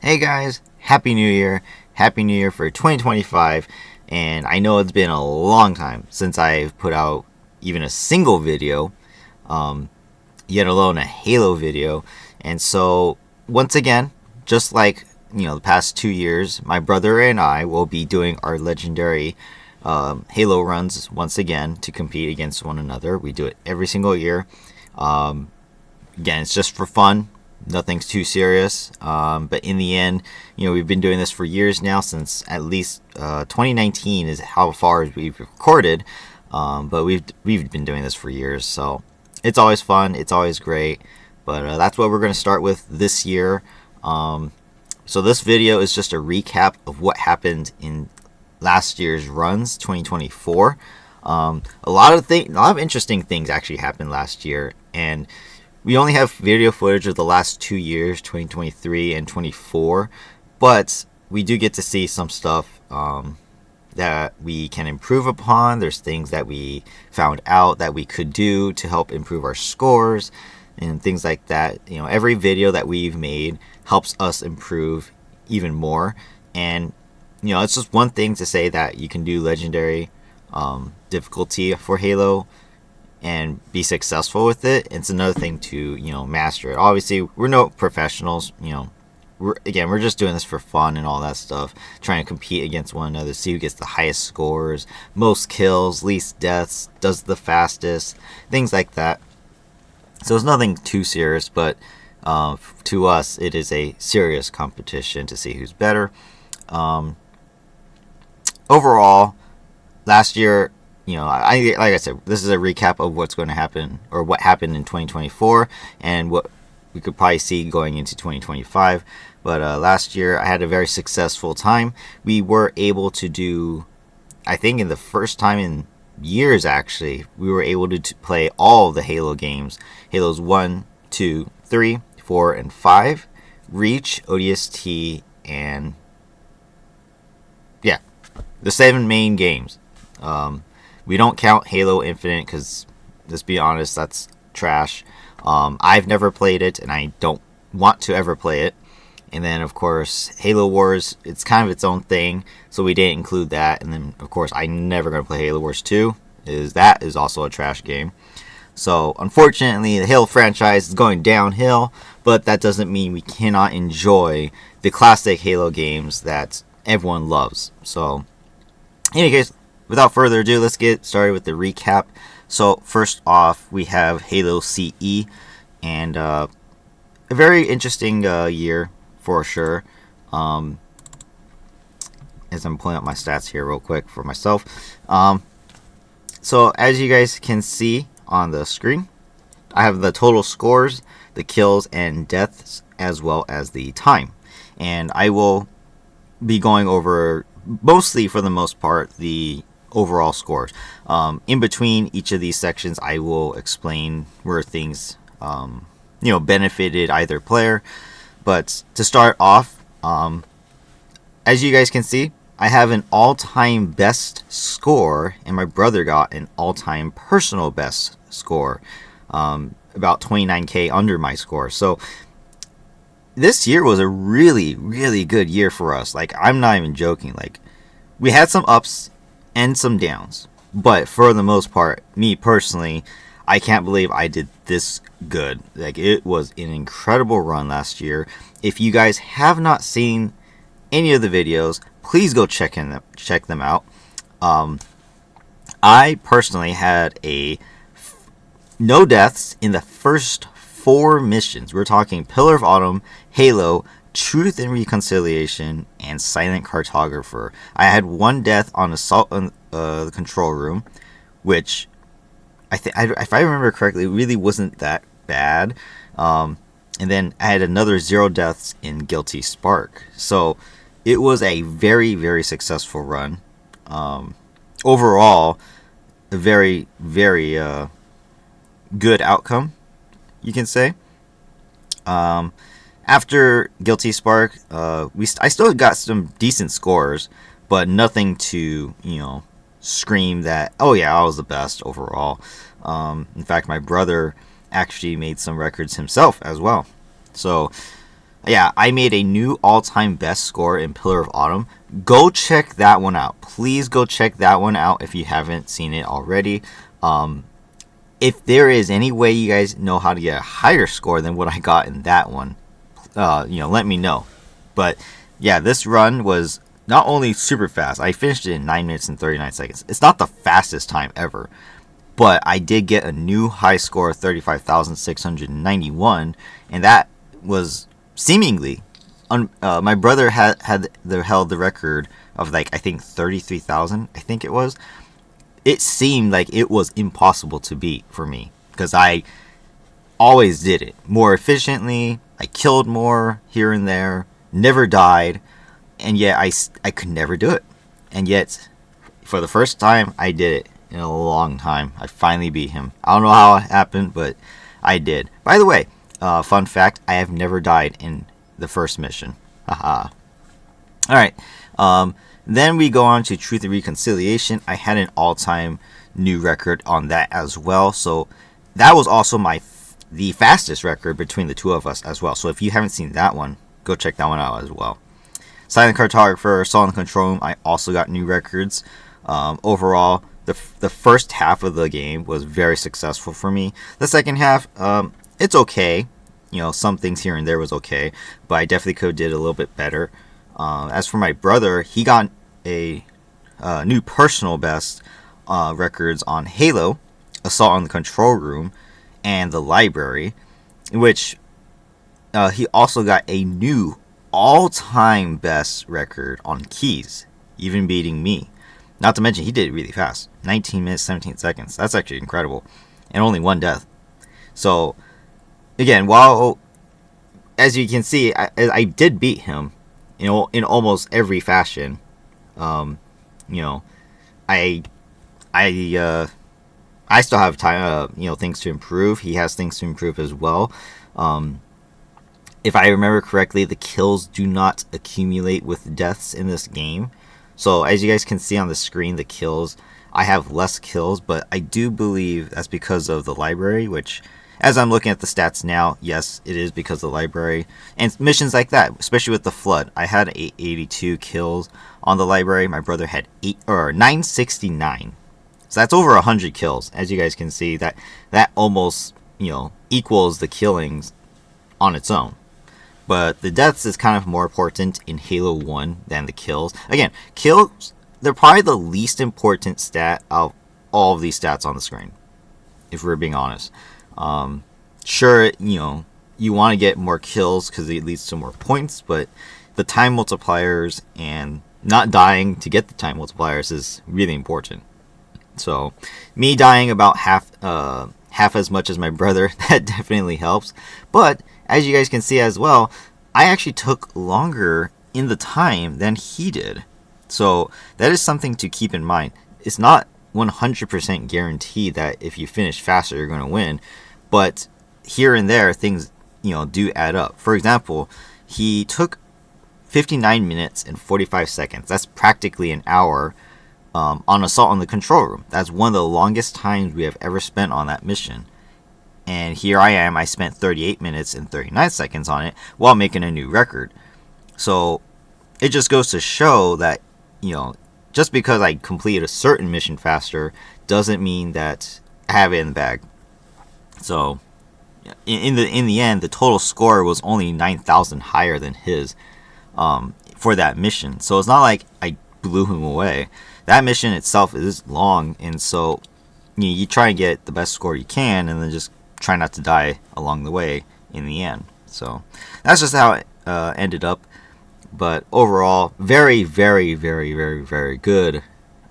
Hey guys, Happy New Year. Happy New Year for 2025. And I know it's been a long time since I've put out even a single video, yet alone a Halo video. And so, once again, just like the past 2 years, my brother and I will be doing our legendary Halo runs once again to compete against one another. We do it every single year. Again, it's just for fun. Nothing's too serious, but in the end, we've been doing this for years now, since at least 2019 is how far as we've recorded. But we've been doing this for years, so it's always fun. It's always great. But that's what we're going to start with this year. So this video is just a recap of what happened in last year's runs, 2024. A lot of interesting things actually happened last year, and we only have video footage of the last 2 years, 2023 and 24, but we do get to see some stuff that we can improve upon. There's things that we found out that we could do to help improve our scores and things like that. Every video that we've made helps us improve even more. And it's just one thing to say that you can do legendary difficulty for Halo and be successful with it. It's another thing to master it. Obviously, we're no professionals. We're just doing this for fun and all that stuff, trying to compete against one another, see who gets the highest scores, most kills, least deaths, does the fastest, things like that. So it's nothing too serious, but to us it is a serious competition to see who's better. Overall, last year, like I said, this is a recap of what's going to happen, or what happened in 2024, and what we could probably see going into 2025. But last year, I had a very successful time. We were able to do, I think, in the first time in years, actually, we were able to play all of the Halo games: Halos 1, 2, 3, 4, and 5, Reach, ODST, and yeah, the 7 main games. We don't count Halo Infinite because, let's be honest, that's trash. I've never played it, and I don't want to ever play it. And then, of course, Halo Wars, it's kind of its own thing, so we didn't include that. And then, of course, I'm never going to play Halo Wars 2, that is also a trash game. So, unfortunately, the Halo franchise is going downhill, but that doesn't mean we cannot enjoy the classic Halo games that everyone loves. So, in any case, without further ado, let's get started with the recap. So first off, we have Halo CE, and a very interesting year for sure. As I'm pulling up my stats here real quick for myself. So as you guys can see on the screen, I have the total scores, the kills and deaths, as well as the time. And I will be going over, mostly for the most part, the overall scores. In between each of these sections, I will explain where things benefited either player. But to start off, as you guys can see, I have an all-time best score, and my brother got an all-time personal best score, about 29k under my score. So this year was a really, really good year for us. Like, I'm not even joking. Like, we had some ups and some downs, but for the most part, me personally, I can't believe I did this good. Like, it was an incredible run last year. If you guys have not seen any of the videos, please go check them out. I personally had no deaths in the first 4 missions. We're talking Pillar of Autumn, Halo, Truth and Reconciliation, and Silent Cartographer. I had 1 death on Assault on the Control Room, which if I remember correctly, it really wasn't that bad. And then I had another 0 deaths in Guilty Spark. So it was a very, very successful run. Overall, a very, very good outcome, you can say. After Guilty Spark, I still got some decent scores, but nothing to, scream that, oh yeah, I was the best overall. In fact, my brother actually made some records himself as well. So Yeah, I made a new all-time best score in Pillar of Autumn. Go check that one out. Please go check that one out if you haven't seen it already. If there is any way you guys know how to get a higher score than what I got in that one, let me know. But yeah, this run was not only super fast. I finished it in 9 minutes and 39 seconds. It's not the fastest time ever, but I did get a new high score of 35,691, and that was seemingly my brother held the record of, like, I think 33,000, I think it was. It seemed like it was impossible to beat for me because I always did it more efficiently. I killed more here and there, never died, and yet I could never do it. And yet, for the first time, I did it in a long time. I finally beat him. I don't know how it happened, but I did. By the way, fun fact, I have never died in the first mission. Haha. Alright, then we go on to Truth and Reconciliation. I had an all-time new record on that as well. So that was also the fastest record between the two of us as well. So if you haven't seen that one, go check that one out as well. Silent Cartographer, Assault on the Control Room, I also got new records. Overall, the first half of the game was very successful for me. The second half, it's okay. Some things here and there was okay, but I definitely could have did a little bit better. As for my brother, he got a new personal best records on Halo, Assault on the Control Room, and the Library, in which he also got a new all-time best record on Keys, even beating me. Not to mention, he did it really fast. 19 minutes, 17 seconds. That's actually incredible. And only one death. So, again, while, as you can see, I did beat him, in almost every fashion. I still have time, things to improve. He has things to improve as well. If I remember correctly, the kills do not accumulate with deaths in this game. So as you guys can see on the screen, the kills, I have less kills, but I do believe that's because of the library, which, as I'm looking at the stats now, yes, it is because of the library. And missions like that, especially with the flood, I had 882 kills on the library. My brother had 969. So that's over 100 kills. As you guys can see, that almost, equals the killings on its own. But the deaths is kind of more important in Halo 1 than the kills. Again, kills, they're probably the least important stat of all of these stats on the screen, if we're being honest. Sure, you want to get more kills because it leads to more points, but the time multipliers and not dying to get the time multipliers is really important. So, me dying about half as much as my brother, that definitely helps. But as you guys can see as well, I actually took longer in the time than he did. So that is something to keep in mind. It's not 100% guaranteed that if you finish faster, you're going to win. But here and there, things, do add up. For example, he took 59 minutes and 45 seconds. That's practically an hour on Assault on the Control Room. That's one of the longest times we have ever spent on that mission. And here I am, I spent 38 minutes and 39 seconds on it while making a new record. So it just goes to show that, just because I completed a certain mission faster doesn't mean that I have it in the bag. So in the end, the total score was only 9,000 higher than his for that mission. So it's not like I blew him away. That mission itself is long, and so you try and get the best score you can, and then just try not to die along the way in the end. So that's just how it ended up. But overall, very, very, very, very, very good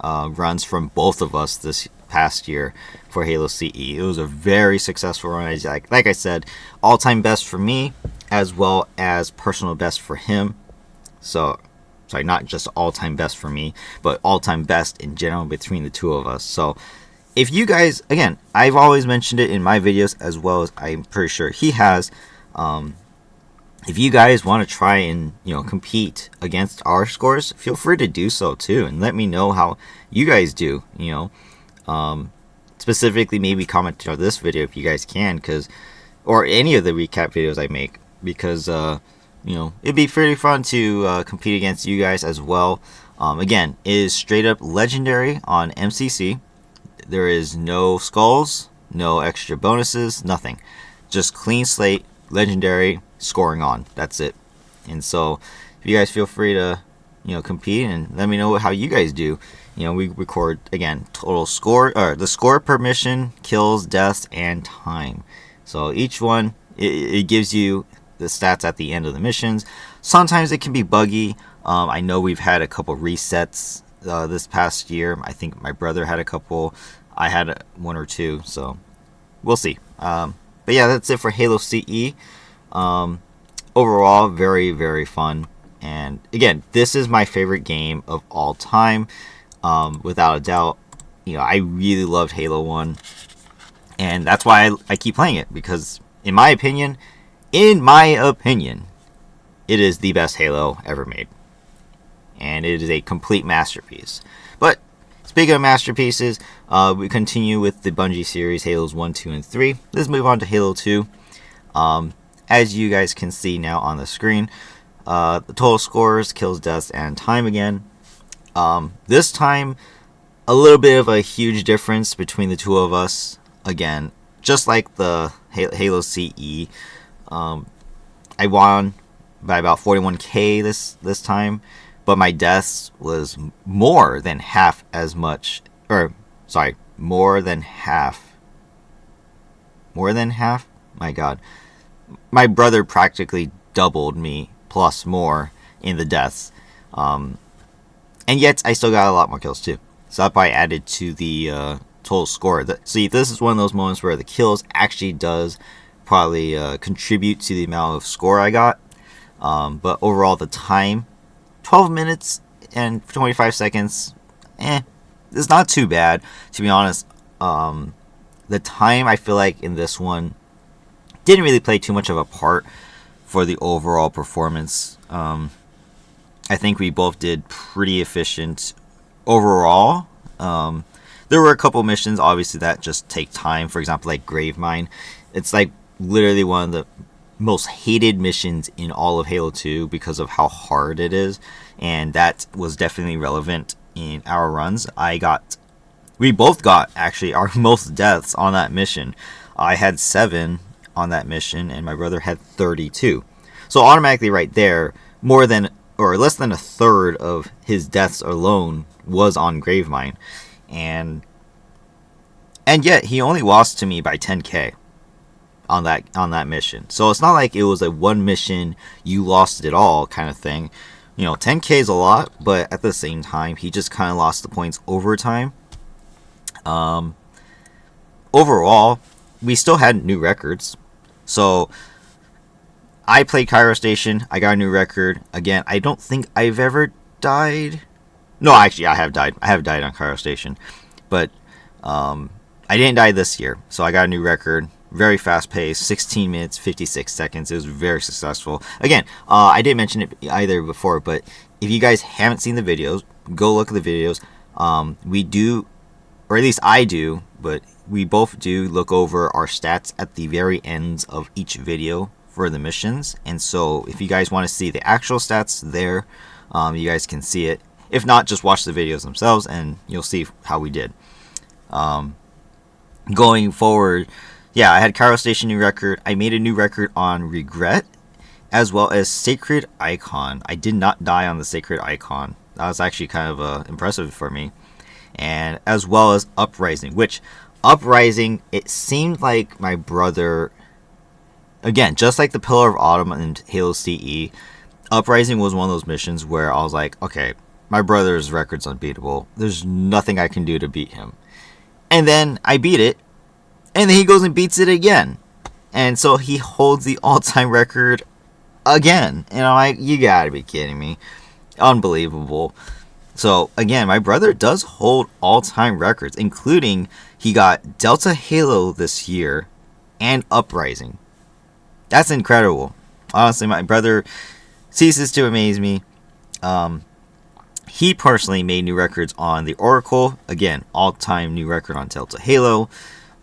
runs from both of us this past year for Halo CE. It was a very successful run. Like I said, all-time best for me, as well as personal best for him. So, sorry, not just all-time best for me, but all-time best in general between the two of us. So if you guys, again, I've always mentioned it in my videos, as well as I'm pretty sure he has. If you guys want to try and compete against our scores, feel free to do so too, and let me know how you guys do. Specifically, maybe comment on this video if you guys can, or any of the recap videos I make, because it'd be pretty fun to compete against you guys as well. Again, it is straight up legendary on MCC. There is no skulls, no extra bonuses, nothing. Just clean slate, legendary, scoring on. That's it. And so, if you guys feel free to, compete and let me know how you guys do. We record, again, total score, or the score per mission, kills, deaths, and time. So each one, it gives you the stats at the end of the missions. Sometimes it can be buggy. I know we've had a couple resets this past year. I think my brother had a couple. I had one or two, so we'll see. But yeah, that's it for Halo CE. Overall, very, very fun. And again, this is my favorite game of all time. Without a doubt. I really loved Halo 1. And that's why I keep playing it. Because in my opinion, it is the best Halo ever made. And it is a complete masterpiece. But speaking of masterpieces, we continue with the Bungie series, Halos 1, 2, and 3. Let's move on to Halo 2. As you guys can see now on the screen, the total scores, kills, deaths, and time again. This time, a little bit of a huge difference between the two of us. Again, just like the Halo CE, I won by about 41k this time, but my deaths was more than half as much, more than half. My God, my brother practically doubled me plus more in the deaths, and yet I still got a lot more kills too. So that probably added to the total score. See, this is one of those moments where the kills actually does probably contribute to the amount of score I got. But overall, the time, 12 minutes and 25 seconds, it's not too bad, to be honest. The time, I feel like, in this one didn't really play too much of a part for the overall performance. I think we both did pretty efficient overall. There were a couple missions, obviously, that just take time. For example, like Grave Mine. It's like literally one of the most hated missions in all of Halo 2 because of how hard it is. And that was definitely relevant in our runs. We both got, actually, our most deaths on that mission. I had 7 on that mission, and my brother had 32. So automatically right there, less than a third of his deaths alone was on Gravemine. And yet he only lost to me by 10k on that mission. So it's not like it was a one mission, you lost it all kind of thing. 10k is a lot, but at the same time, he just kind of lost the points over time. Overall, we still had new records. So I played Cairo Station. I got a new record. Again, I don't think I've ever died. No, actually, I have died. I have died on Cairo Station. But I didn't die this year. So I got a new record. Very fast paced. 16 minutes, 56 seconds. It was very successful. Again, I didn't mention it either before, but if you guys haven't seen the videos, go look at the videos. We do, or at least I do, but we both do look over our stats at the very ends of each video for the missions. And so if you guys want to see the actual stats there, you guys can see it. If not, just watch the videos themselves and you'll see how we did. Going forward, yeah, I had Cairo Station new record. I made a new record on Regret as well as Sacred Icon. I did not die on the Sacred Icon. That was actually kind of impressive for me. And as well as Uprising, which Uprising, it seemed like my brother, again, just like the Pillar of Autumn and Halo CE, Uprising was one of those missions where I was like, okay, my brother's record's unbeatable. There's nothing I can do to beat him. And then I beat it, and then he goes and beats it again. And so he holds the all-time record again. And I'm like, you gotta be kidding me. Unbelievable. So, again, my brother does hold all-time records, including he got Delta Halo this year and Uprising. That's incredible. Honestly, my brother ceases to amaze me. He personally made new records on the Oracle. Again, all-time new record on Delta Halo.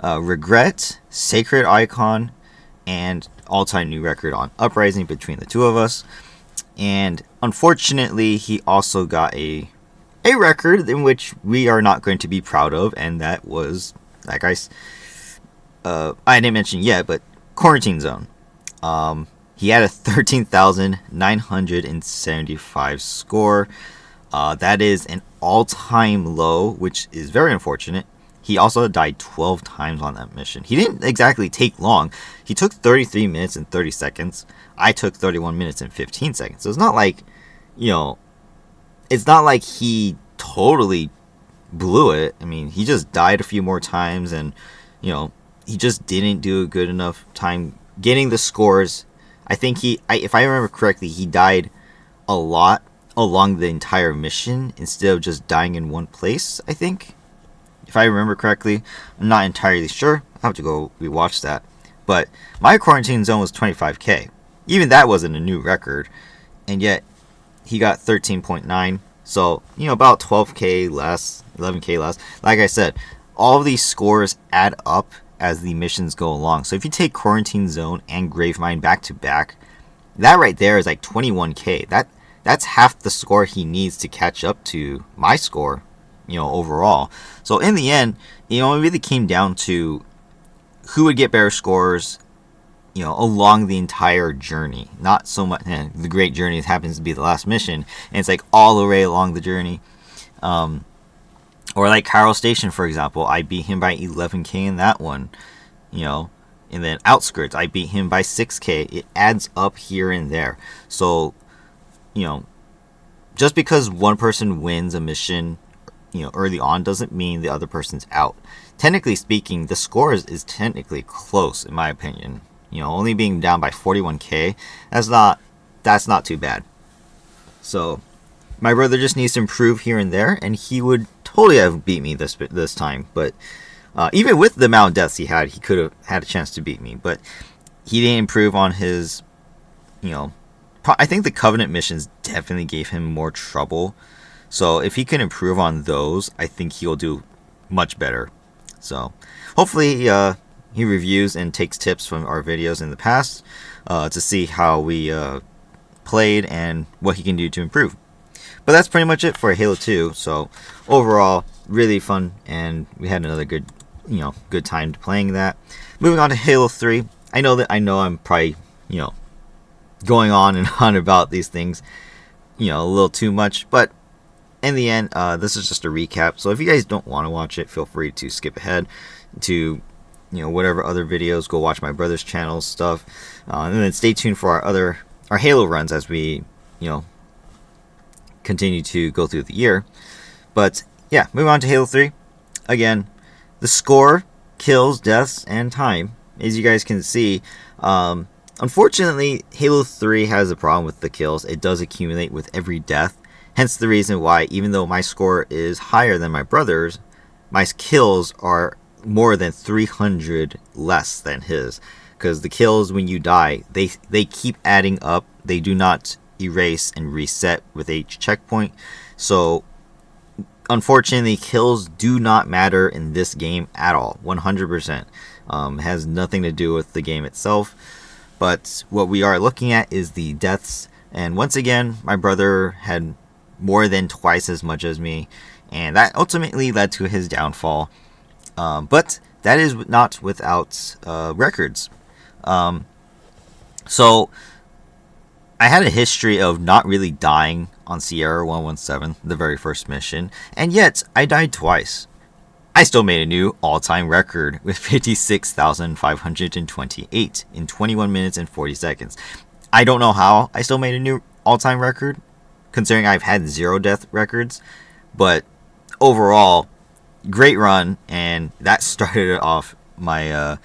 Regret, Sacred Icon, and all-time new record on Uprising between the two of us. And unfortunately, he also got a record in which we are not going to be proud of, and that was, like I didn't mention yet, but Quarantine Zone. He had a 13,975 score. That is an all-time low, which is very unfortunate. He also died 12 times on that mission. He didn't exactly take long. He took 33 minutes and 30 seconds. I took 31 minutes and 15 seconds. So it's not like, it's not like he totally blew it. I mean, he just died a few more times, and, he just didn't do a good enough time getting the scores. I think if I remember correctly, he died a lot along the entire mission instead of just dying in one place, I think. If I remember correctly, I'm not entirely sure. I'll have to go rewatch that. But my Quarantine Zone was 25k. Even that wasn't a new record. And yet, he got 13.9. So, about 12k less, 11k less. Like I said, all of these scores add up as the missions go along. So if you take Quarantine Zone and Gravemind back to back, that right there is like 21k. That's half the score he needs to catch up to my score, overall. So in the end, it really came down to who would get better scores, along the entire journey. Not so much the great journey happens to be the last mission, and it's like all the way along the journey. Or like Cairo Station, for example, I beat him by 11k in that one, and then Outskirts, I beat him by 6k. It adds up here and there. So, just because one person wins a mission, early on doesn't mean the other person's out. Technically speaking, the score is technically close, in my opinion. Only being down by 41k, that's not too bad. So, my brother just needs to improve here and there, and he would totally have beat me this time. But even with the amount of deaths he could have had a chance to beat me. But he didn't improve on his, I think the Covenant missions definitely gave him more trouble. So if he can improve on those, I think he'll do much better. So hopefully he reviews and takes tips from our videos in the past to see how we played and what he can do to improve. But that's pretty much it for Halo 2. So overall, really fun, and we had another good time playing that. Moving on to Halo 3. I know I'm probably, going on and on about these things, a little too much, but in the end, this is just a recap. So if you guys don't want to watch it, feel free to skip ahead to, whatever other videos. Go watch my brother's channel stuff, and then stay tuned for our Halo runs as we, continue to go through the year. But yeah, moving on to Halo 3. Again, the score, kills, deaths, and time, as you guys can see. Unfortunately, Halo 3 has a problem with the kills. It does accumulate with every death. Hence the reason why, even though my score is higher than my brother's, my kills are more than 300 less than his. Because the kills, when you die, they keep adding up. They do not erase and reset with each checkpoint. So unfortunately, kills do not matter in this game at all. 100%. It has nothing to do with the game itself. But what we are looking at is the deaths. And once again, my brother had more than twice as much as me, and that ultimately led to his downfall. But that is not without records. So I had a history of not really dying on Sierra 117, the very first mission, and yet I died twice. I still made a new all-time record with 56,528 in 21 minutes and 40 seconds. I don't know how I still made a new all-time record, considering I've had 0 death records, but overall, great run, and that started off my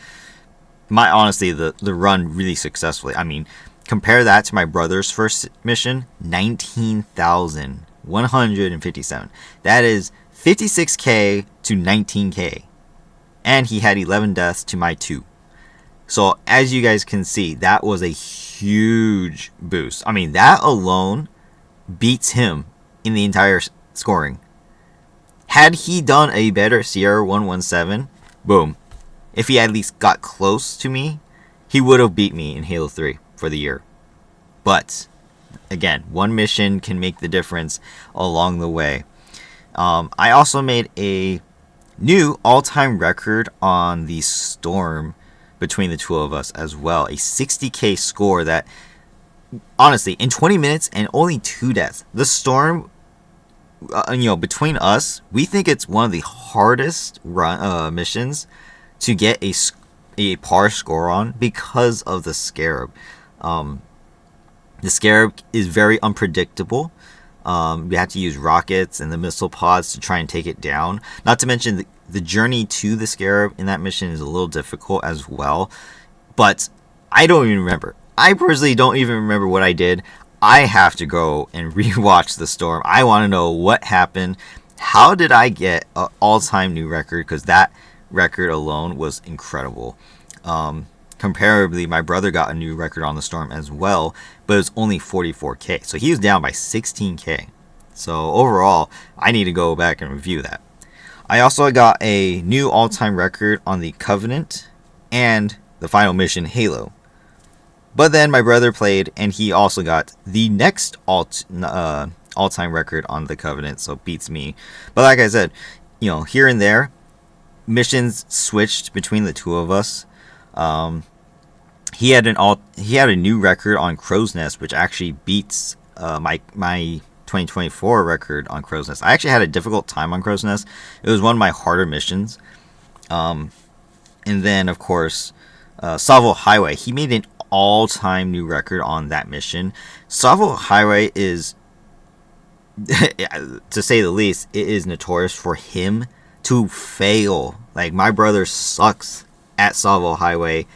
honestly the run really successfully. I mean, compare that to my brother's first mission, 19,157. That is 56k to 19k, and he had 11 deaths to my 2. So as you guys can see, that was a huge boost. I mean, that alone beats him in the entire scoring. Had he done a better Sierra 117, boom, if he at least got close to me, he would have beat me in Halo 3 for the year. But again, one mission can make the difference along the way. I also made a new all-time record on the Storm between the two of us as well. A 60k score that, honestly, in 20 minutes and only 2 deaths. The Storm, between us, we think it's one of the hardest missions to get a par score on because of the Scarab. The Scarab is very unpredictable. We have to use rockets and the missile pods to try and take it down. Not to mention the journey to the Scarab in that mission is a little difficult as well. But I don't even remember. I personally don't even remember what I did. I have to go and rewatch the Storm. I want to know what happened. How did I get an all-time new record? Because that record alone was incredible. Comparably, my brother got a new record on the Storm as well, but it was only 44k. So he was down by 16k. So overall, I need to go back and review that. I also got a new all-time record on the Covenant and the final mission, Halo. But then my brother played, and he also got the next all-time record on the Covenant, so beats me. But like I said, here and there, missions switched between the two of us. He had a new record on Crow's Nest, which actually beats my 2024 record on Crow's Nest. I actually had a difficult time on Crow's Nest. It was one of my harder missions. And then, of course, Salvo Highway. He made an all-time new record on that mission. Salvo Highway is, to say the least, it is notorious for him to fail. Like, my brother sucks at Salvo Highway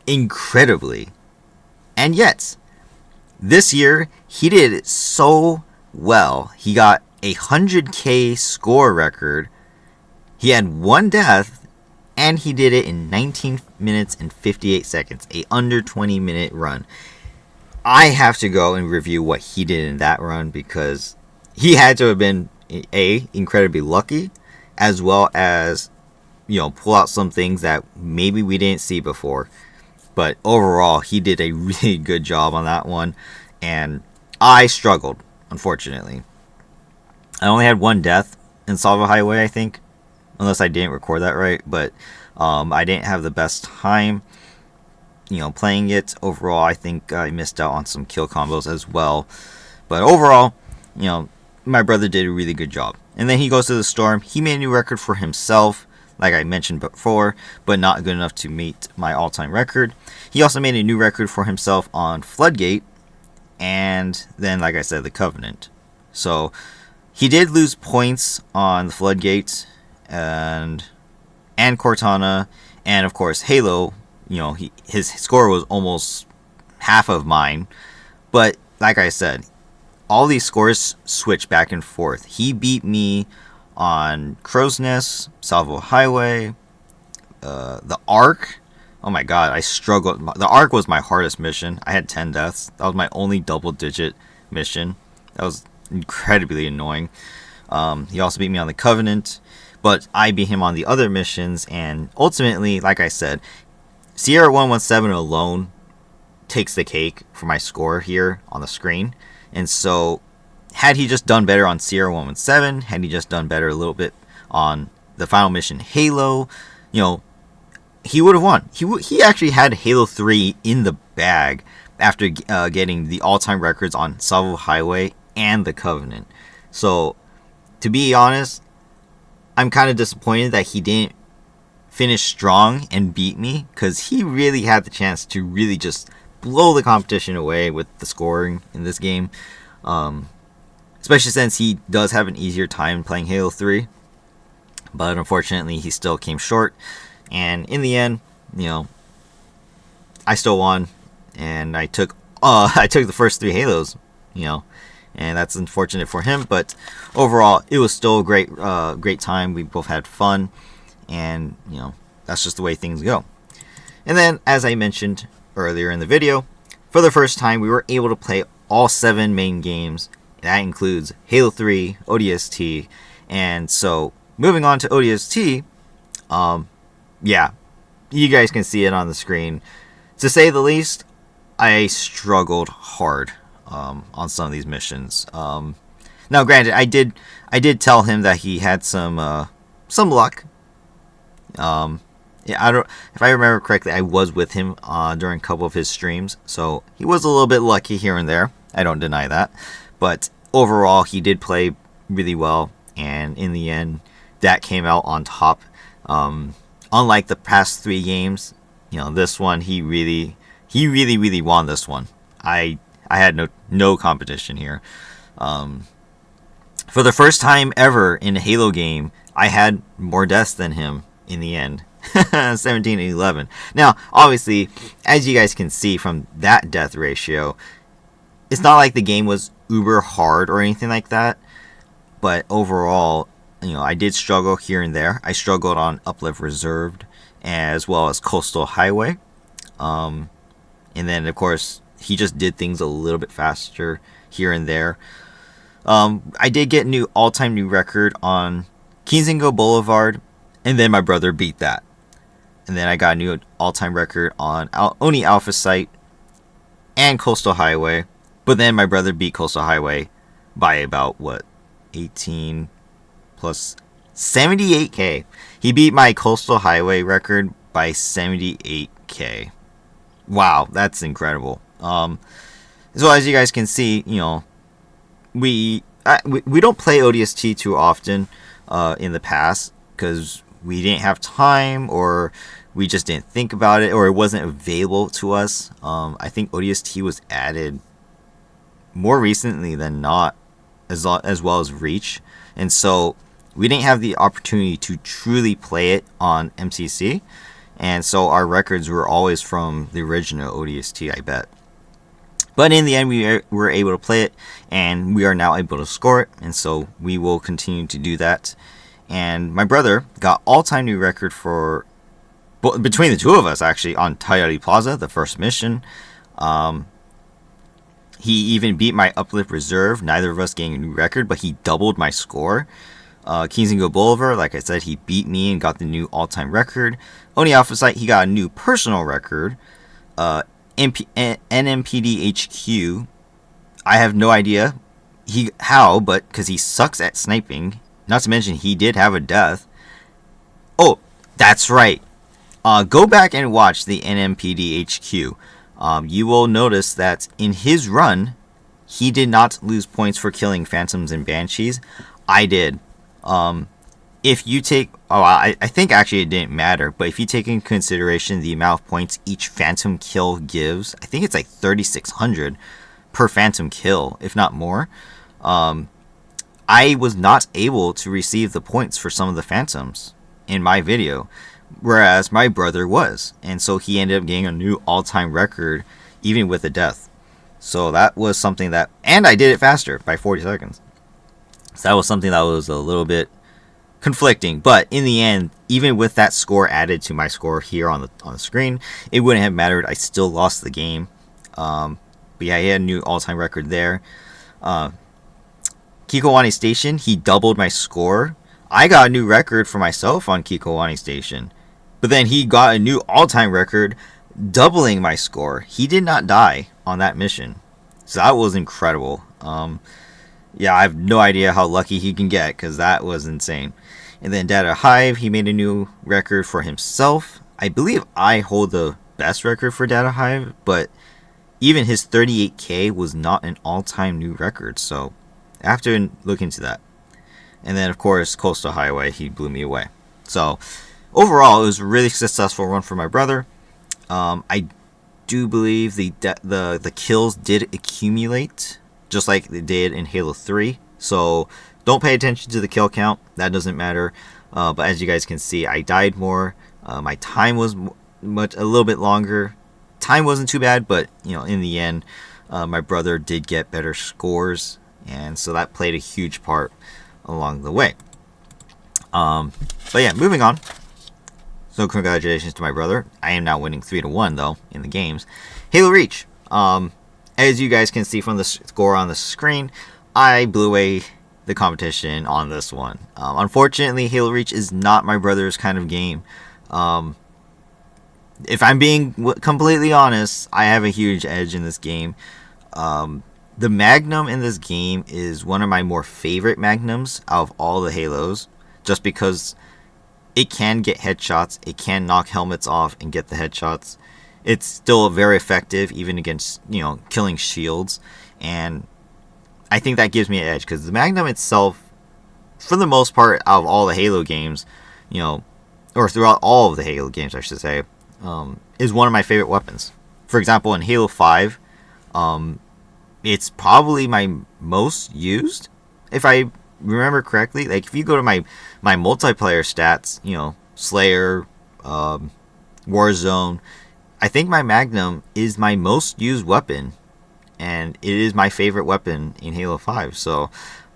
incredibly. And yet, this year, he did it so well. He got a 100k score record. He had 1 death, and he did it in 19 minutes and 58 seconds. A under 20 minute run. I have to go and review what he did in that run, because he had to have been incredibly lucky, as well as pull out some things that maybe we didn't see before. But overall, he did a really good job on that one, and I struggled, unfortunately. I only had 1 death in Salvo Highway, I think, unless I didn't record that right. But I didn't have the best time, playing it. Overall, I think I missed out on some kill combos as well. But overall, my brother did a really good job. And then he goes to the Storm. He made a new record for himself, like I mentioned before, but not good enough to meet my all-time record. He also made a new record for himself on Floodgate, and then, like I said, the Covenant. So he did lose points on the Floodgate and Cortana, and of course Halo. His score was almost half of mine, but like I said, all these scores switch back and forth. He beat me on Crow's Nest, Salvo Highway, the Ark. Oh my god, I struggled. The Ark was my hardest mission. I had 10 deaths. That was my only double-digit mission. That was incredibly annoying. He also beat me on the Covenant, but I beat him on the other missions, and ultimately, like I said, Sierra 117 alone takes the cake for my score here on the screen. And so, had he just done better on Sierra 117, had he just done better a little bit on the final mission Halo, he would have won. He actually had Halo 3 in the bag after getting the all-time records on Salvo Highway and the Covenant. So, to be honest, I'm kind of disappointed that he didn't finish strong and beat me, because he really had the chance to really just blow the competition away with the scoring in this game. Especially since he does have an easier time playing Halo 3. But unfortunately, he still came short. And in the end, I still won. And I took the first 3 Halos, and that's unfortunate for him. But overall, it was still a great time. We both had fun. And, that's just the way things go. And then, as I mentioned earlier in the video, for the first time, we were able to play all 7 main games. That includes Halo 3, ODST, and so moving on to ODST, yeah, you guys can see it on the screen. to say the least, I struggled hard on some of these missions. Now, granted, I did tell him that he had some luck. Yeah, I don't. If I remember correctly, I was with him during a couple of his streams, so he was a little bit lucky here and there. I don't deny that, but overall, he did play really well, and in the end, that came out on top. Unlike the past 3 games, this one he really won this one. I had no competition here. For the first time ever in a Halo game, I had more deaths than him in the end. 17 and 11. Now, obviously, as you guys can see from that death ratio, it's not like the game was uber hard or anything like that. But overall, I did struggle here and there. I struggled on Uplift Reserved as well as Coastal Highway. And then, of course, he just did things a little bit faster here and there. I did get all-time new record on Kinzingo Boulevard, and then my brother beat that. And then I got a new all-time record on Oni Alpha Site and Coastal Highway. But then my brother beat Coastal Highway by about, 18 plus 78k. He beat my Coastal Highway record by 78k. Wow, that's incredible. So as you guys can see, we don't play ODST too often in the past because we didn't have time, or we just didn't think about it, or it wasn't available to us. I think ODST was added more recently than not, as well as Reach, and so we didn't have the opportunity to truly play it on MCC, and so our records were always from the original ODST, I bet. But in the end, we were able to play it, and we are now able to score it, and so we will continue to do that. And my brother got all-time new record for, between the two of us, actually, on Tayari Plaza, the first mission. He even beat my Uplift Reserve, neither of us getting a new record, but he doubled my score. Kinzingo Boulevard, like I said, he beat me and got the new all-time record. Oni Alpha Site, he got a new personal record. NMPD HQ, I have no idea how, but because he sucks at sniping. Not to mention, he did have a death. Oh, that's right. Go back and watch the NMPD HQ. You will notice that in his run, he did not lose points for killing Phantoms and Banshees. I did. If you take... I think actually it didn't matter, but if you take into consideration the amount of points each Phantom kill gives, I think it's like 3,600 per Phantom kill, if not more. I was not able to receive the points for some of the Phantoms in my video, whereas my brother was. And so he ended up getting a new all-time record, even with a death. So that was something that... And I did it faster, by 40 seconds. So that was something that was a little bit conflicting, but in the end, even with that score added to my score here on the screen, it wouldn't have mattered. I still lost the game. But yeah, he had a new all-time record there. Kikowani Station, he doubled my score. I got a new record for myself on Kikowani Station, but then he got a new all-time record, doubling my score. He did not die on that mission, so that was incredible. Yeah, I have no idea how lucky he can get, because that was insane. And then Data Hive, he made a new record for himself. I believe I hold the best record for Data Hive, but even his 38k was not an all-time new record, so I have to look into that. And then, of course, Coastal Highway, he blew me away. So, overall, it was a really successful run for my brother. I do believe the kills did accumulate, just like they did in Halo 3. So don't pay attention to the kill count. That doesn't matter. But as you guys can see, I died more. My time was a little bit longer. Time wasn't too bad, but in the end, my brother did get better scores, and so that played a huge part along the way. But yeah, moving on. So congratulations to my brother. I am now winning 3-1 though in the games. Halo Reach. As you guys can see from the score on the screen, I blew away the competition on this one. Unfortunately, Halo Reach is not my brother's kind of game. if I'm being completely honest, I have a huge edge in this game. The Magnum in this game is one of my more favorite Magnums out of all the Halos, just because it can get headshots, it can knock helmets off and get the headshots. It's still very effective, even against, killing shields, and I think that gives me an edge, because the Magnum itself, for the most part, out of all the Halo games, or throughout all of the Halo games, I should say, is one of my favorite weapons. For example, in Halo 5, it's probably my most used, if I remember correctly. Like, if you go to my multiplayer stats, Slayer, Warzone, I think my Magnum is my most used weapon, and it is my favorite weapon in Halo 5. So,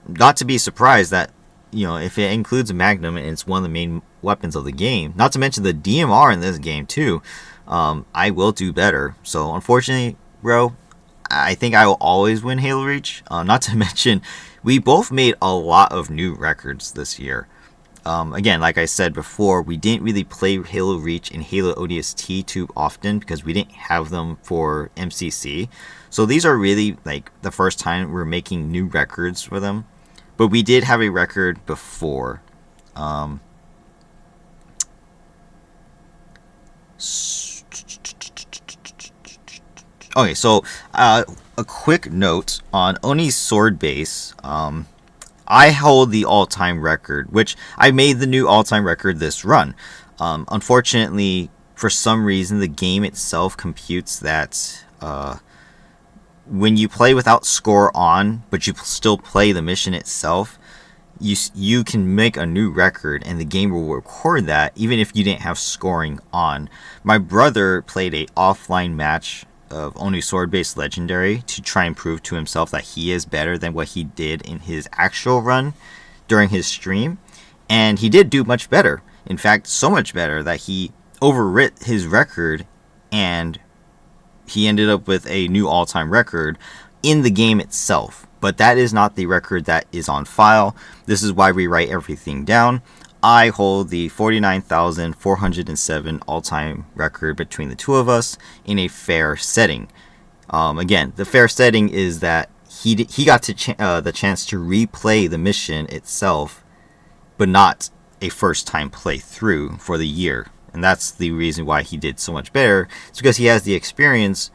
not to be surprised that, if it includes a Magnum and it's one of the main weapons of the game, not to mention the DMR in this game too, I will do better. So, unfortunately, bro, I think I will always win Halo Reach. Not to mention, we both made a lot of new records this year. Again, like I said before, we didn't really play Halo Reach and Halo ODST too often because we didn't have them for MCC. So these are really like the first time we're making new records for them. But we did have a record before. Okay, so a quick note on Oni's sword base. I hold the all-time record, which I made the new all-time record this run. Unfortunately, for some reason, the game itself computes that when you play without score on, but you still play the mission itself, you can make a new record, and the game will record that even if you didn't have scoring on. My brother played a offline match of Oni Sword Base Legendary to try and prove to himself that he is better than what he did in his actual run during his stream, and he did do much better. In fact, so much better that he overwrit his record, and he ended up with a new all-time record in the game itself. But that is not the record that is on file. This is why we write everything down. I hold the 49,407 all-time record between the two of us in a fair setting. Again, the fair setting is that he got to the chance to replay the mission itself, but not a first-time playthrough for the year. And that's the reason why he did so much better. It's because he has the experience,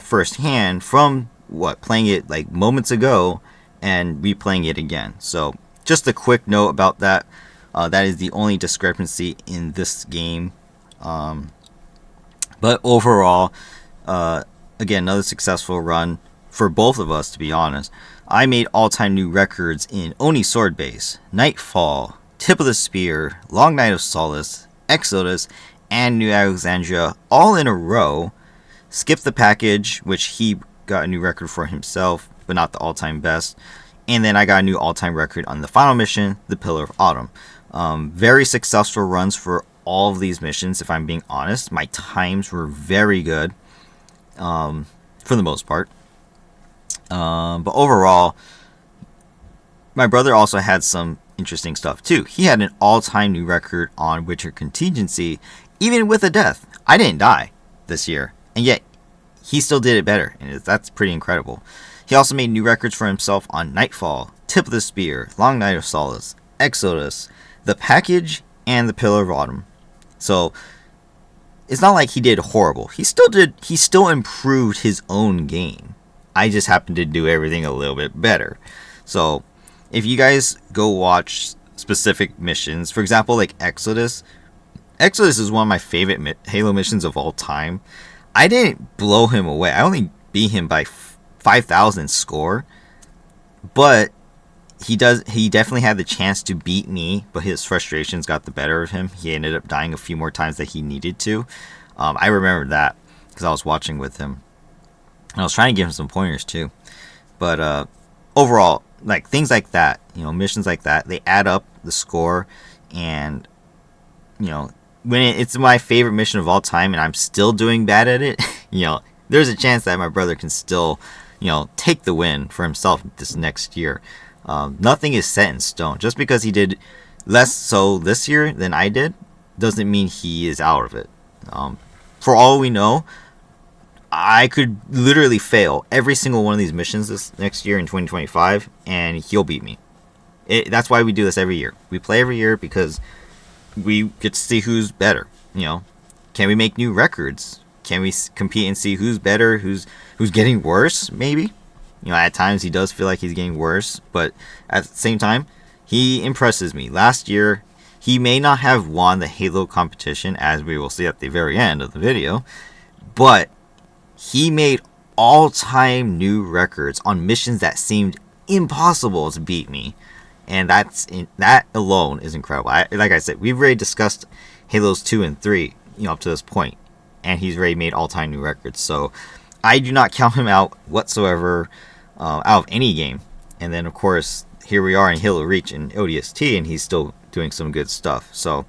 firsthand from playing it like moments ago and replaying it again. So just a quick note about that. That is the only discrepancy in this game. But overall, again, another successful run for both of us, to be honest. I made all-time new records in Oni Sword Base, Nightfall, Tip of the Spear, Long Night of Solace, Exodus, and New Alexandria all in a row. Skip the Package, which he got a new record for himself, but not the all-time best. And then I got a new all-time record on the final mission, the Pillar of Autumn. Very successful runs for all of these missions, if I'm being honest. My times were very good, for the most part. But overall, my brother also had some interesting stuff too. He had an all-time new record on Witcher Contingency, even with a death. I didn't die this year, and yet he still did it better, and that's pretty incredible. He also made new records for himself on Nightfall, Tip of the Spear, Long Night of Solace, Exodus, the Package, and the Pillar of Autumn. So it's not like he did horrible. He still improved his own game. I just happened to do everything a little bit better. So if you guys go watch specific missions, for example, like Exodus is one of my favorite Halo missions of all time. I didn't blow him away. I only beat him by 5,000 score, but he definitely had the chance to beat me, but his frustrations got the better of him. He ended up dying a few more times than he needed to. I remember that because I was watching with him, and I was trying to give him some pointers too. But overall, like things like that, missions like that, they add up the score, and when it's my favorite mission of all time and I'm still doing bad at it, there's a chance that my brother can still, take the win for himself this next year. Nothing is set in stone. Just because he did less so this year than I did doesn't mean he is out of it. for all we know, I could literally fail every single one of these missions this next year in 2025, and he'll beat me. That's why we do this every year. We play every year because we get to see who's better. You know, can we make new records? Can we compete and see who's better, who's getting worse? Maybe. You know, at times he does feel like he's getting worse, but at the same time, he impresses me. Last year, he may not have won the Halo competition, as we will see at the very end of the video, but he made all-time new records on missions that seemed impossible to beat me. And that alone is incredible. Like I said, we've already discussed Halos 2 and 3, you know, up to this point, and he's already made all-time new records. So I do not count him out whatsoever out of any game. And then, of course, here we are in Halo Reach and ODST, and he's still doing some good stuff. So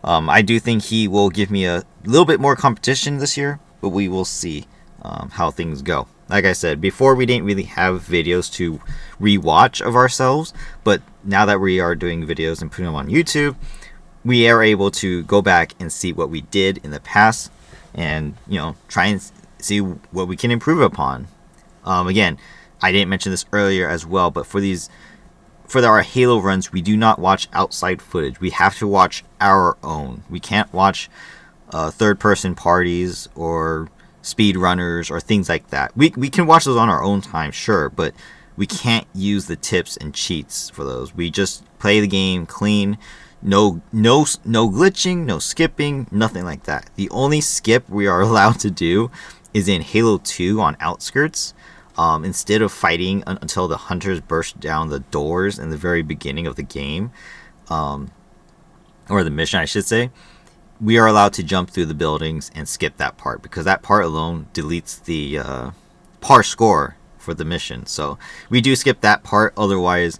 I do think he will give me a little bit more competition this year, but we will see how things go. Like I said, before we didn't really have videos to rewatch of ourselves, but now that we are doing videos and putting them on YouTube, we are able to go back and see what we did in the past and, you know, try and see what we can improve upon. Again, I didn't mention this earlier as well, but for our Halo runs, we do not watch outside footage. We have to watch our own. We can't watch third-person parties or speed runners or things like that. We can watch those on our own time, sure, but we can't use the tips and cheats for those. We just play the game clean. No glitching, no skipping, nothing like that. The only skip we are allowed to do is in Halo 2 on Outskirts. Instead of fighting until the hunters burst down the doors in the very beginning of the game, or the mission, I should say, we are allowed to jump through the buildings and skip that part, because that part alone deletes the par score for the mission. So we do skip that part. Otherwise,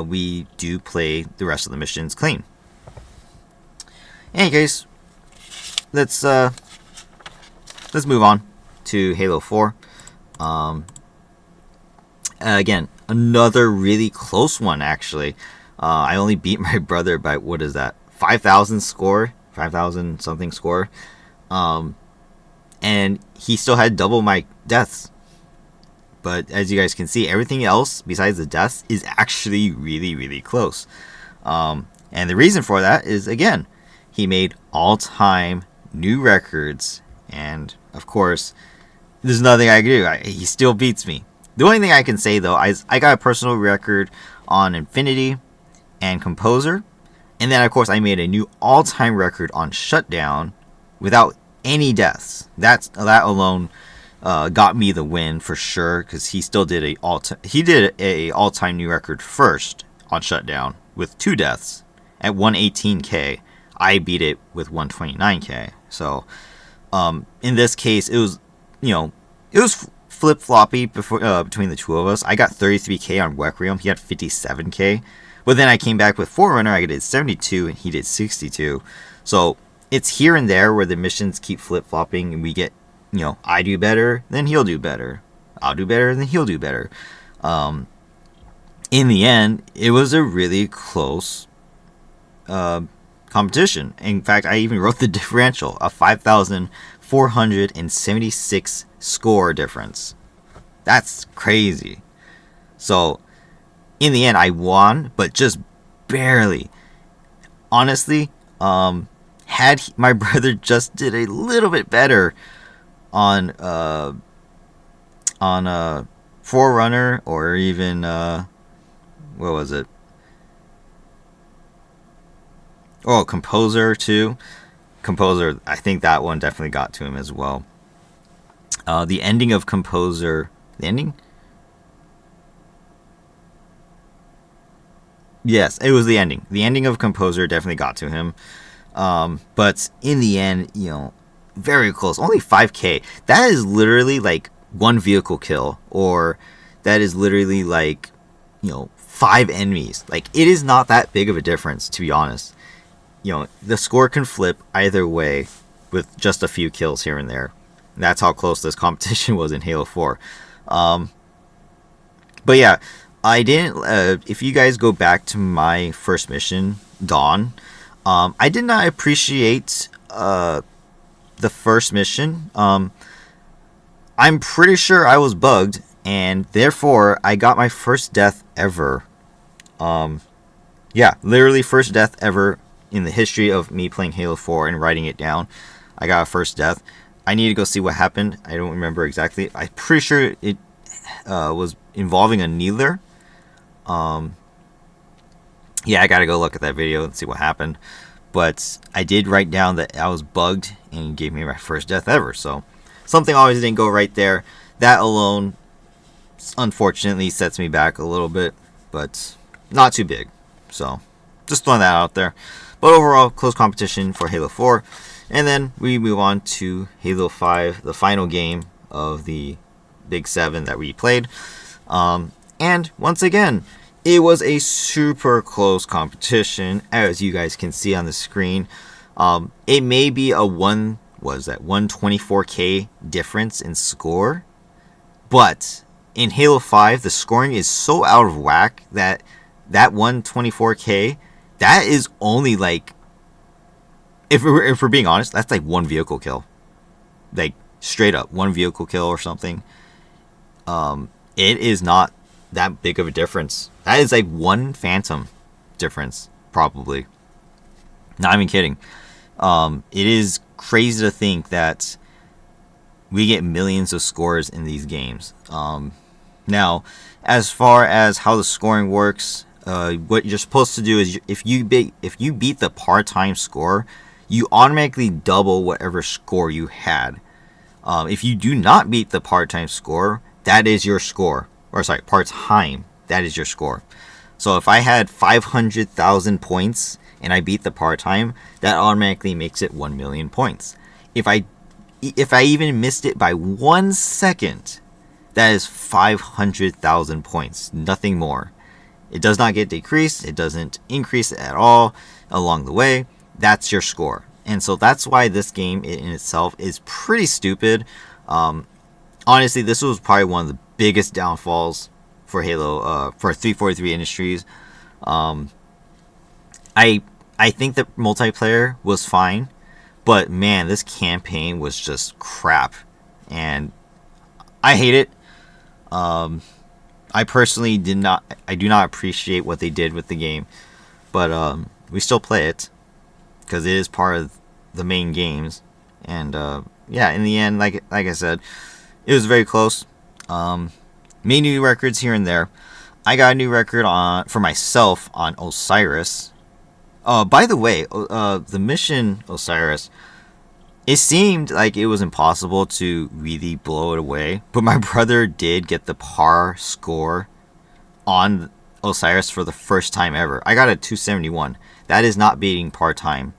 we do play the rest of the missions clean. Anyways, let's move on to Halo 4. Again, another really close one, actually. I only beat my brother by, 5,000 score? 5,000 something score. And he still had double my deaths. But as you guys can see, everything else besides the deaths is actually really, really close. And the reason for that is, again, he made all-time new records. And, of course, there's nothing I can do. He still beats me. The only thing I can say, though, is I got a personal record on Infinity and Composer. And then, of course, I made a new all-time record on Shutdown without any deaths. That alone got me the win for sure, because he still did a all-time new record first on Shutdown with 2 deaths at 118k. I beat it with 129k. So in this case, it was flip-floppy between the two of us. I got 33k on Requiem. He had 57k. But then I came back with Forerunner. I did 72 and he did 62. So it's here and there where the missions keep flip-flopping, and we get, I do better, then he'll do better. I'll do better, then he'll do better. In the end, it was a really close competition. In fact, I even wrote the differential, a 5,476 score difference. That's crazy. So in the end, I won, but just barely. Honestly, had my brother just did a little bit better on Forerunner, or even what was it? Oh, Composer too. Composer, I think that one definitely got to him as well. The ending of Composer, the ending. Yes, it was the ending. The ending of Composer definitely got to him. But in the end, very close. Only 5k. That is literally like one vehicle kill. Or that is literally like, 5 enemies. Like, it is not that big of a difference, to be honest. The score can flip either way with just a few kills here and there. That's how close this competition was in Halo 4. But yeah, I didn't, if you guys go back to my first mission, Dawn, I did not appreciate the first mission. I'm pretty sure I was bugged, and therefore I got my first death ever. Yeah, literally first death ever in the history of me playing Halo 4 and writing it down. I got a first death. I need to go see what happened. I don't remember exactly. I'm pretty sure it was involving a kneeler. Yeah, I gotta go look at that video and see what happened. But I did write down that I was bugged and gave me my first death ever. So something always didn't go right there. That alone, unfortunately, sets me back a little bit, but not too big. So just throwing that out there. But overall, close competition for Halo 4. And then we move on to Halo 5, the final game of the Big 7 that we played. And once again, it was a super close competition, as you guys can see on the screen. It may be a 124k difference in score, but in Halo 5, the scoring is so out of whack that 124k, that is only like, if we're being honest, that's like one vehicle kill, like straight up one vehicle kill or something. It is not that big of a difference. That is like one phantom difference, probably. Not even kidding. It is crazy to think that we get millions of scores in these games. Now, as far as how the scoring works, what you're supposed to do is if you beat the part-time score, you automatically double whatever score you had. If you do not beat the part-time score, that is your score. Or sorry, part-time, that is your score. So if I had 500,000 points and I beat the part-time, that automatically makes it 1 million points. If I even missed it by 1 second, that is 500,000 points, nothing more. It does not get decreased, it doesn't increase at all along the way. That's your score. And so that's why this game in itself is pretty stupid. Honestly, this was probably one of the biggest downfalls for Halo, for 343 Industries. I think the multiplayer was fine, but man, this campaign was just crap, and I hate it. I personally do not appreciate what they did with the game, but we still play it because it is part of the main games. And yeah, in the end, like I said, it was very close. Made new records here and there. I got a new record for myself on Osiris. By the way, the mission Osiris, it seemed like it was impossible to really blow it away, but my brother did get the par score on Osiris for the first time ever. I got a 271. That is not beating par time.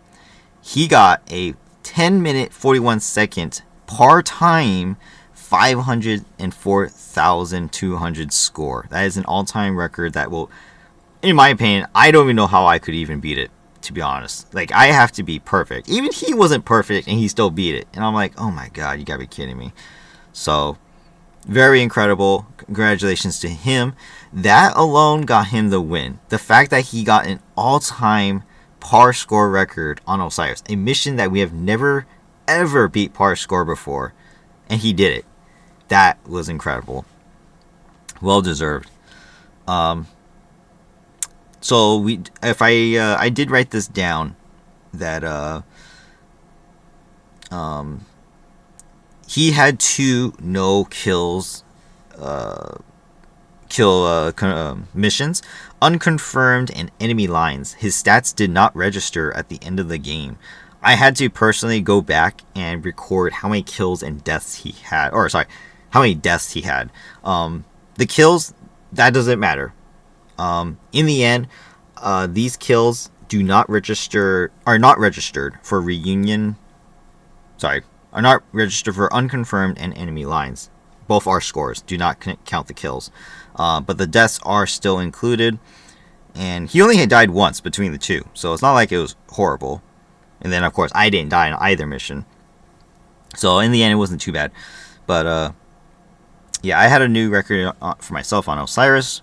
He got a 10 minute 41 second par time 504,200 score. That is an all-time record that will, in my opinion, I don't even know how I could even beat it, to be honest. Like, I have to be perfect. Even he wasn't perfect and he still beat it. And I'm like, oh my god, you gotta be kidding me. So, very incredible. Congratulations to him. That alone got him the win. The fact that he got an all-time par score record on Osiris, a mission that we have never ever beat par score before, and he did it. That was incredible. Well deserved. So I did write this down that he had 2 no kills missions, unconfirmed and enemy lines. His stats did not register at the end of the game. I had to personally go back and record how many kills and deaths he had, or sorry, how many deaths he had. The kills, that doesn't matter. In the end, these kills are not registered for reunion. Sorry, are not registered for unconfirmed and enemy lines. Both are scores. Do not count the kills. But the deaths are still included. And he only had died once between the two, so it's not like it was horrible. And then, of course, I didn't die in either mission. So, in the end, it wasn't too bad. But, yeah, I had a new record for myself on Osiris.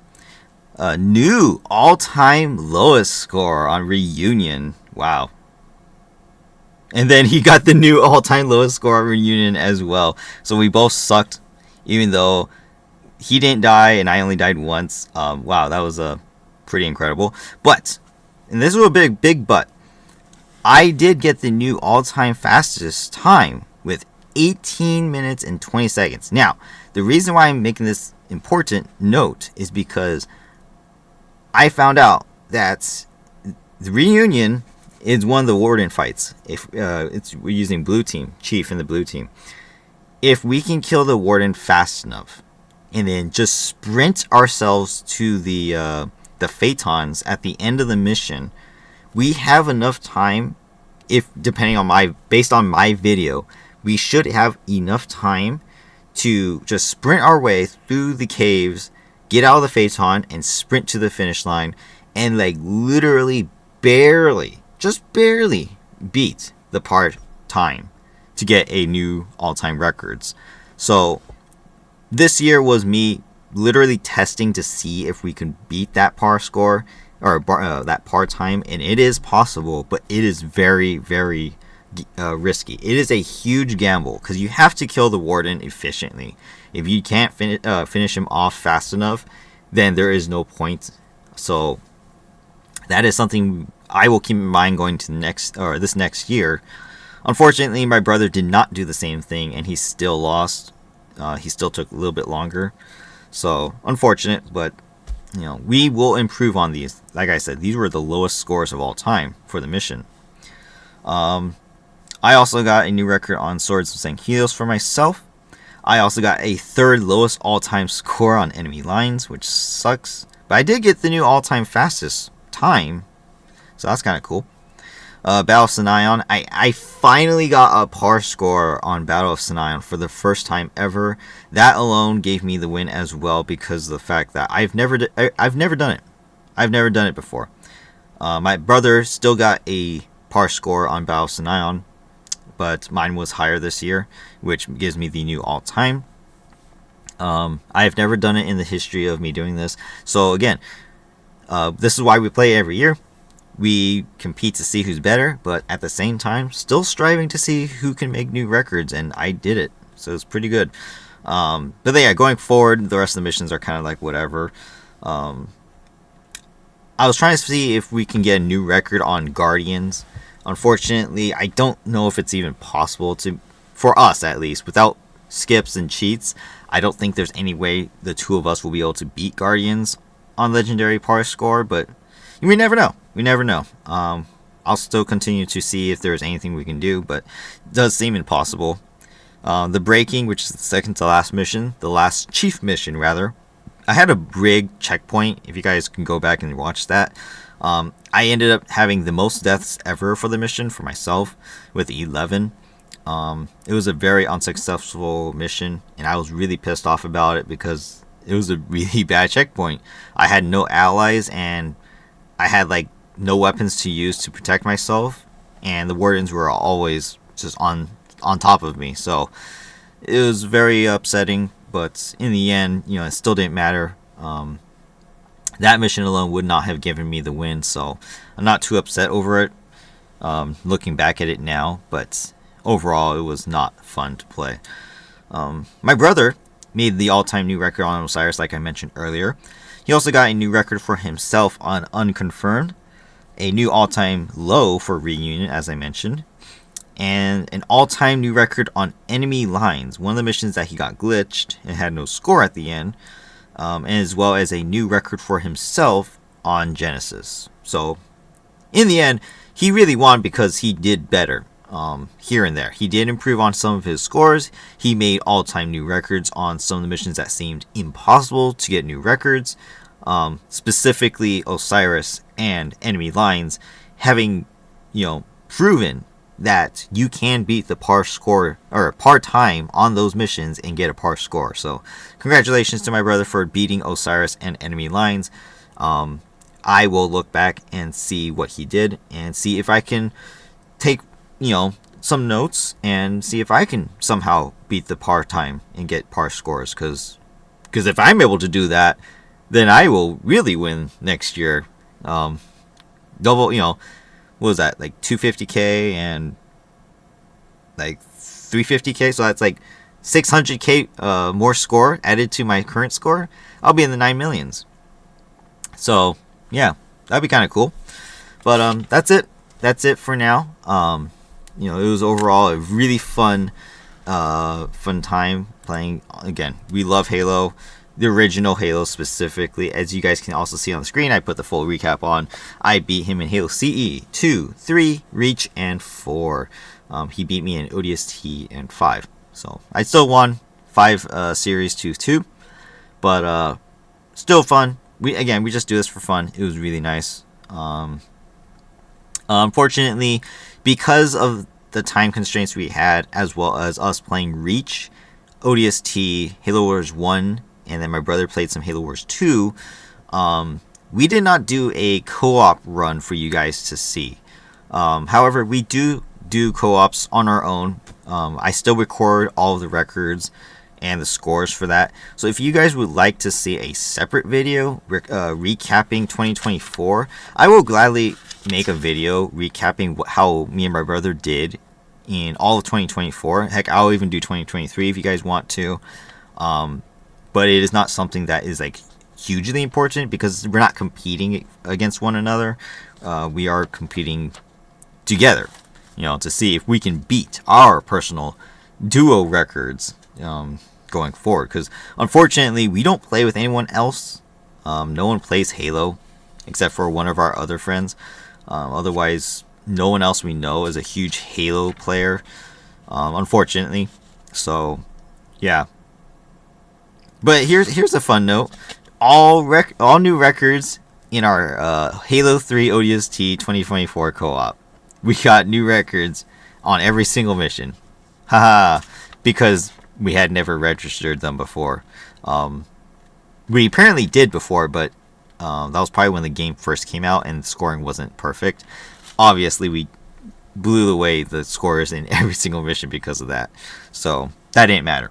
A new all-time lowest score on Reunion. Wow. And then he got the new all-time lowest score at reunion as well. So we both sucked, even though he didn't die and I only died once. Wow, that was pretty incredible. But, and this was a big but, I did get the new all-time fastest time with 18 minutes and 20 seconds. Now, the reason why I'm making this important note is because I found out that the reunion is one of the warden fights. If we're using blue team, Chief in the blue team. If we can kill the warden fast enough, and then just sprint ourselves to the Phaetons at the end of the mission, we have enough time. If based on my video, we should have enough time to just sprint our way through the caves, get out of the Phaeton, and sprint to the finish line, and like literally just barely beat the par time to get a new all-time records. So this year was me literally testing to see if we can beat that par score or that par time, and it is possible, but it is very, very risky. It is a huge gamble because you have to kill the warden efficiently. If you can't finish him off fast enough, then there is no point. So that is something I will keep in mind going to this next year. Unfortunately, my brother did not do the same thing, and he still lost. He still took a little bit longer. So unfortunate, but we will improve on these. Like I said, these were the lowest scores of all time for the mission. I also got a new record on Swords of St. Helios for myself. I also got a third lowest all-time score on enemy lines, which sucks. But I did get the new all-time fastest time, so that's kind of cool. Battle of Sinaon. I finally got a par score on Battle of Sinaon for the first time ever. That alone gave me the win as well because of the fact that I've never done it. I've never done it before. My brother still got a par score on Battle of Sinaon, but mine was higher this year, which gives me the new all-time. I have never done it in the history of me doing this. So again, this is why we play every year. We compete to see who's better, but at the same time, still striving to see who can make new records, and I did it. So it's pretty good. But yeah, going forward, the rest of the missions are kind of like whatever. I was trying to see if we can get a new record on Guardians. Unfortunately, I don't know if it's even possible for us at least, without skips and cheats. I don't think there's any way the two of us will be able to beat Guardians on Legendary par score, but we never know. I'll still continue to see if there's anything we can do, but it does seem impossible. The Breaking, which is the second to last mission, the last chief mission rather, I had a big checkpoint. If you guys can go back and watch that, I ended up having the most deaths ever for the mission for myself with 11. It was a very unsuccessful mission, and I was really pissed off about it because it was a really bad checkpoint. I had no allies, and I had like no weapons to use to protect myself, and the wardens were always just on top of me. So it was very upsetting, but in the end, it still didn't matter. That mission alone would not have given me the win, so I'm not too upset over it, looking back at it now, but overall it was not fun to play. My brother made the all-time new record on Osiris, like I mentioned earlier. He also got a new record for himself on Unconfirmed, a new all-time low for Reunion, as I mentioned, and an all-time new record on Enemy Lines, one of the missions that he got glitched and had no score at the end, and as well as a new record for himself on Genesis. So, in the end, he really won because he did better here and there. He did improve on some of his scores. He made all-time new records on some of the missions that seemed impossible to get new records, specifically Osiris and Enemy Lines, having proven that you can beat the par score or par time on those missions and get a par score. So congratulations to my brother for beating Osiris and Enemy Lines. I will look back and see what he did and see if I can take some notes and see if I can somehow beat the par time and get par scores, because if I'm able to do that, then I will really win next year. Double, what was that, like 250k and like 350k, so that's like 600k more score added to my current score, I'll be in the 9 millions. So yeah, that'd be kind of cool. But that's it for now. It was overall a really fun time playing. Again, we love Halo, the original Halo specifically. As you guys can also see on the screen, I put the full recap on. I beat him in Halo CE 2, 3, Reach, and 4. He beat me in ODST and 5. So I still won 5 series to 2, but still fun. We just do this for fun. It was really nice. Unfortunately, because of the time constraints we had, as well as us playing Reach, ODST, Halo Wars 1, and then my brother played some Halo Wars 2, we did not do a co-op run for you guys to see. However, we do co-ops on our own. I still record all of the records and the scores for that. So if you guys would like to see a separate video recapping 2024, I will gladly make a video recapping how me and my brother did in all of 2024. Heck, I'll even do 2023 if you guys want to. But it is not something that is like hugely important because we're not competing against one another. We are competing together, to see if we can beat our personal duo records going forward. Because unfortunately, we don't play with anyone else. No one plays Halo except for one of our other friends. Otherwise, no one else we know is a huge Halo player, unfortunately. So, yeah. But here's a fun note: all new records in our Halo 3 ODST 2024 co-op. We got new records on every single mission. Haha, because we had never registered them before. We apparently did before, but that was probably when the game first came out and the scoring wasn't perfect. Obviously, we blew away the scores in every single mission because of that. So that didn't matter.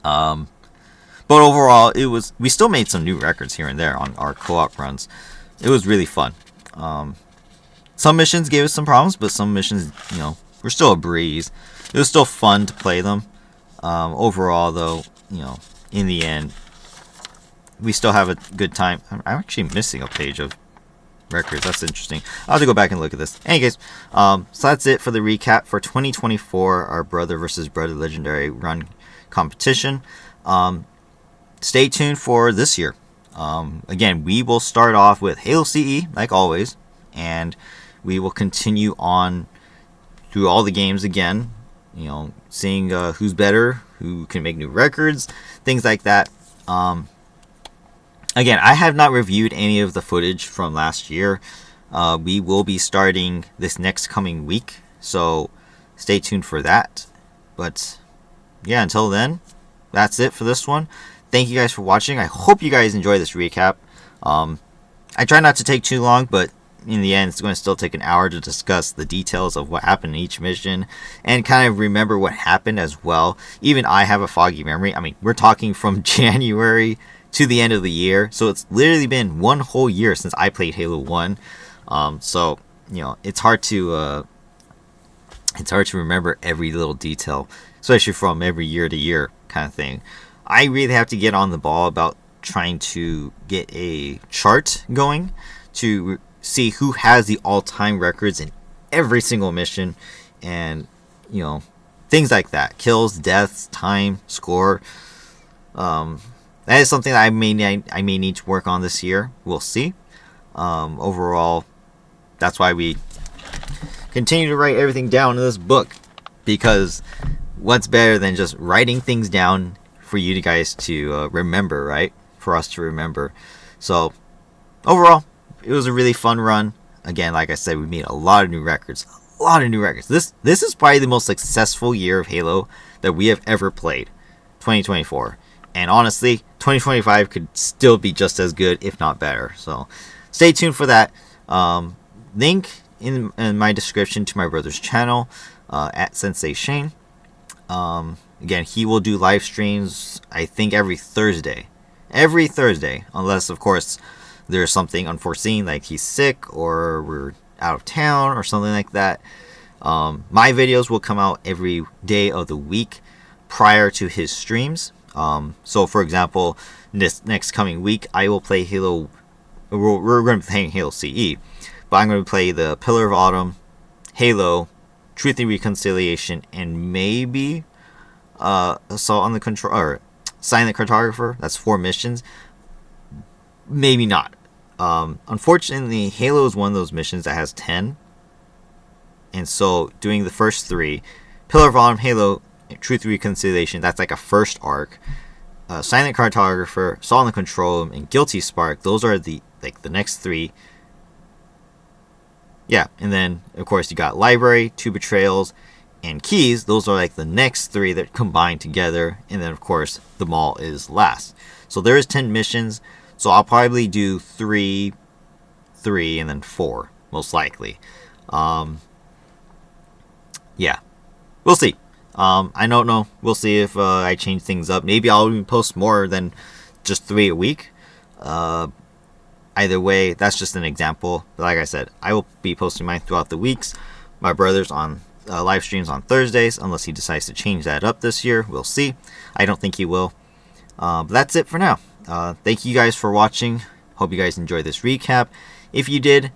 But overall, we still made some new records here and there on our co-op runs. It was really fun. Some missions gave us some problems, but some missions, were still a breeze. It was still fun to play them. Overall, though, in the end, we still have a good time. I'm actually missing a page of records. That's interesting. I'll have to go back and look at this. Anyways, so that's it for the recap for 2024, our brother versus brother legendary run competition. Stay tuned for this year. Again, we will start off with Halo CE, like always, and we will continue on through all the games again, seeing who's better, who can make new records, things like that. Again, I have not reviewed any of the footage from last year. We will be starting this next coming week, so stay tuned for that. But yeah, until then, that's it for this one. Thank you guys for watching. I hope you guys enjoy this recap. I try not to take too long, but in the end, it's going to still take an hour to discuss the details of what happened in each mission and kind of remember what happened as well. Even I have a foggy memory. I mean, we're talking from January to the end of the year, so it's literally been one whole year since I played Halo 1. So it's hard to remember every little detail, especially from every year to year kind of thing. I really have to get on the ball about trying to get a chart going to see who has the all-time records in every single mission, and things like that: kills, deaths, time, score. That is something that I may need to work on this year. We'll see. Overall, that's why we continue to write everything down in this book, because what's better than just writing things down for you guys to remember, right? For us to remember. So overall, it was a really fun run. Again, like I said, we made a lot of new records. This is probably the most successful year of Halo that we have ever played. 2024. And honestly, 2025 could still be just as good, if not better. So stay tuned for that. Link in my description to my brother's channel, at Sensei Shane. Again, he will do live streams, I think, every Thursday. Unless, of course, there's something unforeseen, like he's sick or we're out of town or something like that. My videos will come out every day of the week prior to his streams. So for example, this next coming week, I will play Halo. We're going to be playing Halo CE, but I'm going to play the Pillar of Autumn, Halo, Truth and Reconciliation, and maybe Assault on the Control or Silent Cartographer. That's 4 missions. Maybe not. Unfortunately, Halo is one of those missions that has 10, and so doing the first 3, Pillar of Autumn, Halo, Truth and Reconciliation, that's like a first arc. Silent Cartographer, Assault on the Control Room, and Guilty Spark, those are the next 3. Yeah, and then of course you got Library, 2 Betrayals, and Keys. Those are like the next 3 that combine together, and then of course the Mall is last. So there is 10 missions. So I'll probably do 3, and then 4, most likely. Yeah, we'll see. I don't know. We'll see if I change things up. Maybe I'll even post more than just 3 a week. Either way, that's just an example. But like I said, I will be posting mine throughout the weeks. My brother's on live streams on Thursdays, unless he decides to change that up this year. We'll see. I don't think he will. But that's it for now. Thank you guys for watching. Hope you guys enjoyed this recap. If you did,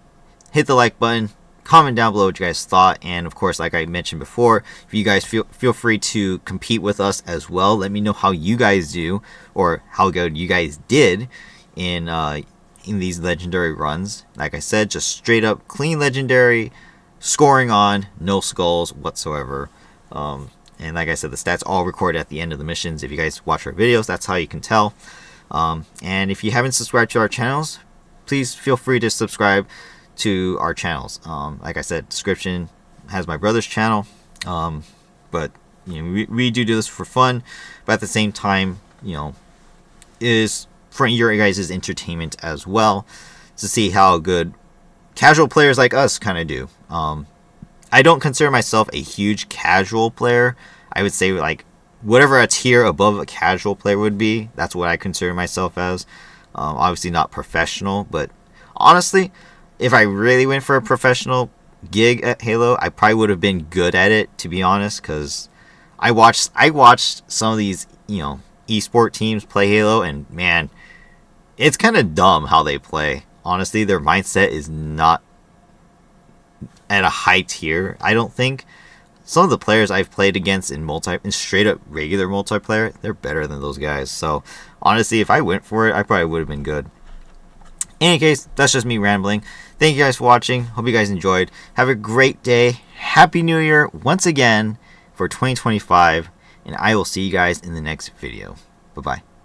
hit the like button. Comment down below what you guys thought, and of course, like I mentioned before, if you guys feel free to compete with us as well. Let me know how you guys do, or how good you guys did in these legendary runs. Like I said, just straight up clean legendary, scoring on, no skulls whatsoever. And like I said, the stats all recorded at the end of the missions. If you guys watch our videos, that's how you can tell. And if you haven't subscribed to our channels, please feel free to subscribe to our channels. Like I said, description has my brother's channel, but you know, we do this for fun, but at the same time, you know, is for your guys' entertainment as well, to see how good casual players like us kind of do. I don't consider myself a huge casual player. I would say like whatever a tier above a casual player would be, that's what I consider myself as. Obviously not professional, but honestly, if I really went for a professional gig at Halo, I probably would have been good at it, to be honest, because I watched some of these, you know, esport teams play Halo, and man, it's kind of dumb how they play. Honestly, their mindset is not at a high tier, I don't think. Some of the players I've played against in straight up regular multiplayer, they're better than those guys. So honestly, if I went for it, I probably would have been good. In any case, that's just me rambling. Thank you guys for watching. Hope you guys enjoyed. Have a great day. Happy New Year once again for 2025. And I will see you guys in the next video. Bye-bye.